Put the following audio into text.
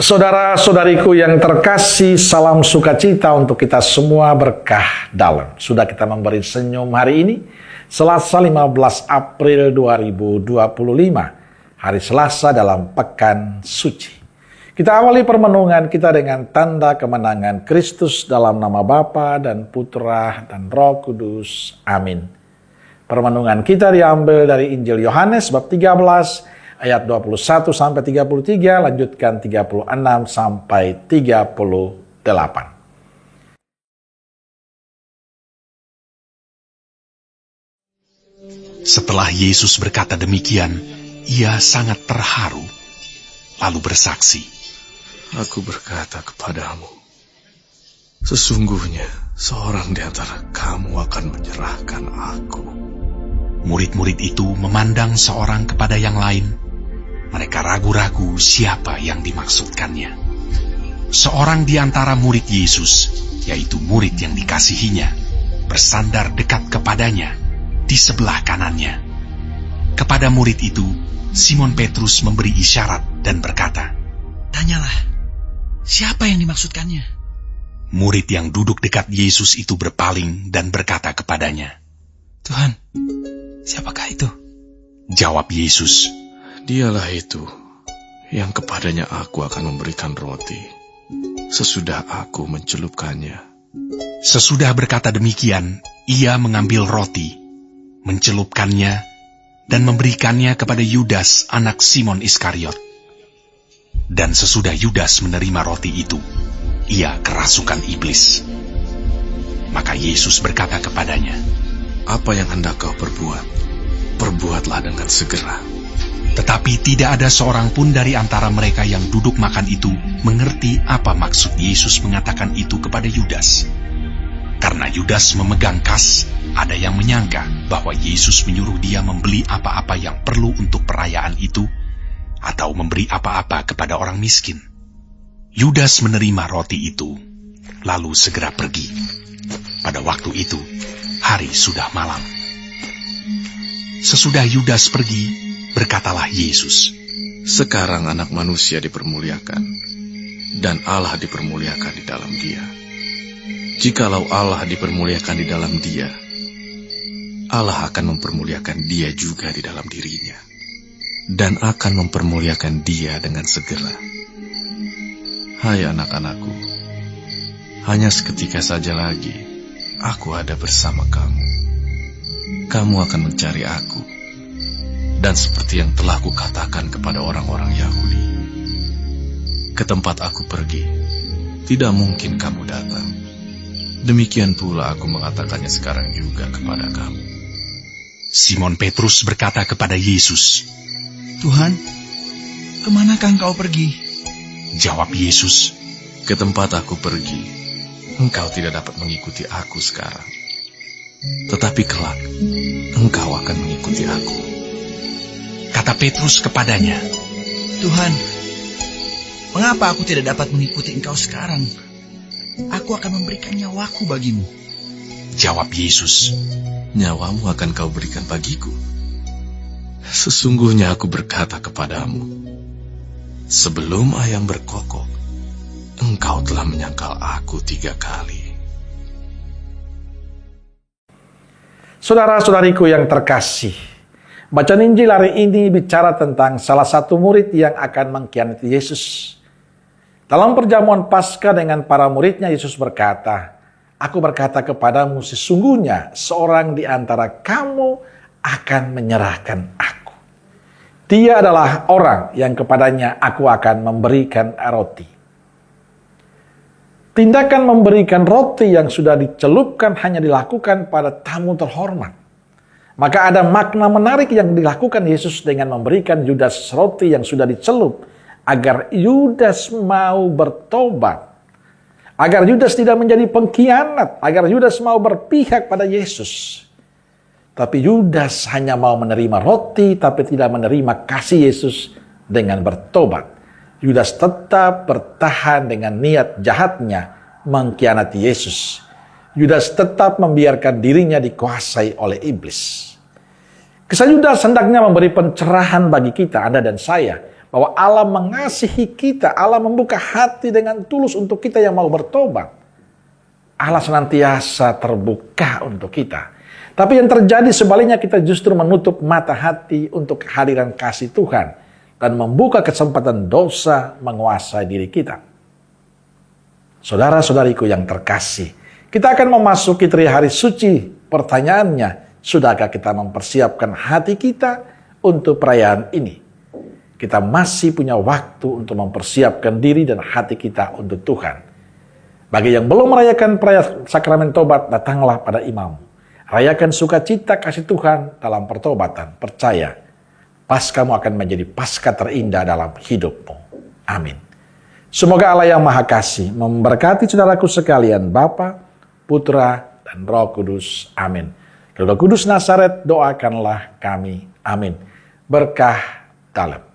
Saudara-saudariku yang terkasih, salam sukacita untuk kita semua, berkah dalam. Sudah kita memberi senyum hari ini, Selasa 15 April 2025, hari Selasa dalam Pekan Suci. Kita awali permenungan kita dengan tanda kemenangan Kristus dalam nama Bapa dan Putra dan Roh Kudus. Amin. Permenungan kita diambil dari Injil Yohanes bab 13 ayat 21 sampai 33, lanjutkan 36 sampai 38. Setelah Yesus berkata demikian, ia sangat terharu, lalu bersaksi, "Aku berkata kepadamu, sesungguhnya seorang di antara kamu akan menyerahkan aku." Murid-murid itu memandang seorang kepada yang lain. Mereka ragu-ragu siapa yang dimaksudkannya. Seorang di antara murid Yesus, yaitu murid yang dikasihinya, bersandar dekat kepadanya, di sebelah kanannya. Kepada murid itu, Simon Petrus memberi isyarat dan berkata, "Tanyalah, siapa yang dimaksudkannya?" Murid yang duduk dekat Yesus itu berpaling dan berkata kepadanya, "Tuhan, siapakah itu?" Jawab Yesus, "Dialah itu yang kepadanya aku akan memberikan roti, sesudah aku mencelupkannya." Sesudah berkata demikian, ia mengambil roti, mencelupkannya, dan memberikannya kepada Yudas, anak Simon Iskariot. Dan sesudah Yudas menerima roti itu, ia kerasukan iblis. Maka Yesus berkata kepadanya, "Apa yang hendak kau perbuat, perbuatlah dengan segera." Tetapi tidak ada seorang pun dari antara mereka yang duduk makan itu mengerti apa maksud Yesus mengatakan itu kepada Yudas. Karena Yudas memegang kas, ada yang menyangka bahwa Yesus menyuruh dia membeli apa-apa yang perlu untuk perayaan itu, atau memberi apa-apa kepada orang miskin. Yudas menerima roti itu, lalu segera pergi. Pada waktu itu, hari sudah malam. Sesudah Yudas pergi, berkatalah Yesus, "Sekarang Anak Manusia dipermuliakan, dan Allah dipermuliakan di dalam Dia. Jikalau Allah dipermuliakan di dalam Dia, Allah akan mempermuliakan Dia juga di dalam dirinya, dan akan mempermuliakan Dia dengan segera. Hai anak-anakku, hanya seketika saja lagi aku ada bersama kamu. Kamu akan mencari aku, dan seperti yang telah kukatakan kepada orang-orang Yahudi, ke tempat aku pergi, tidak mungkin kamu datang. Demikian pula aku mengatakannya sekarang juga kepada kamu." Simon Petrus berkata kepada Yesus, "Tuhan, kemanakah engkau pergi?" Jawab Yesus, "Ke tempat aku pergi, engkau tidak dapat mengikuti aku sekarang. Tetapi kelak, engkau akan mengikuti aku." Kata Petrus kepadanya, "Tuhan, mengapa aku tidak dapat mengikuti engkau sekarang? Aku akan memberikan nyawaku bagimu." Jawab Yesus, "Nyawamu akan kau berikan bagiku. Sesungguhnya aku berkata kepadamu, sebelum ayam berkokok, engkau telah menyangkal aku 3 kali." Saudara-saudariku yang terkasih, bacaan Injil hari ini bicara tentang salah satu murid yang akan mengkhianati Yesus. Dalam perjamuan Paskah dengan para muridnya, Yesus berkata, "Aku berkata kepadamu, sesungguhnya seorang di antara kamu akan menyerahkan aku. Dia adalah orang yang kepadanya aku akan memberikan roti." Tindakan memberikan roti yang sudah dicelupkan hanya dilakukan pada tamu terhormat. Maka ada makna menarik yang dilakukan Yesus dengan memberikan Yudas roti yang sudah dicelup, agar Yudas mau bertobat, agar Yudas tidak menjadi pengkhianat, agar Yudas mau berpihak pada Yesus. Tapi Yudas hanya mau menerima roti, tapi tidak menerima kasih Yesus dengan bertobat. Yudas tetap bertahan dengan niat jahatnya mengkhianati Yesus. Yudas tetap membiarkan dirinya dikuasai oleh iblis. Kisah Yudas hendaknya memberi pencerahan bagi kita, Anda dan saya, bahwa Allah mengasihi kita, Allah membuka hati dengan tulus untuk kita yang mau bertobat. Allah senantiasa terbuka untuk kita. Tapi yang terjadi sebaliknya, kita justru menutup mata hati untuk kehadiran kasih Tuhan dan membuka kesempatan dosa menguasai diri kita. Saudara-saudariku yang terkasih, kita akan memasuki hari suci. Pertanyaannya, sudahkah kita mempersiapkan hati kita untuk perayaan ini? Kita masih punya waktu untuk mempersiapkan diri dan hati kita untuk Tuhan. Bagi yang belum merayakan perayaan sakramen tobat, datanglah pada imam. Rayakan sukacita kasih Tuhan dalam pertobatan. Percaya, Paskahmu akan menjadi Paskah terindah dalam hidupmu. Amin. Semoga Allah yang Maha Kasih memberkati saudaraku sekalian, Bapa, Putra, dan Roh Kudus. Amin. Roh Kudus Nazaret, doakanlah kami. Amin. Berkah dalam.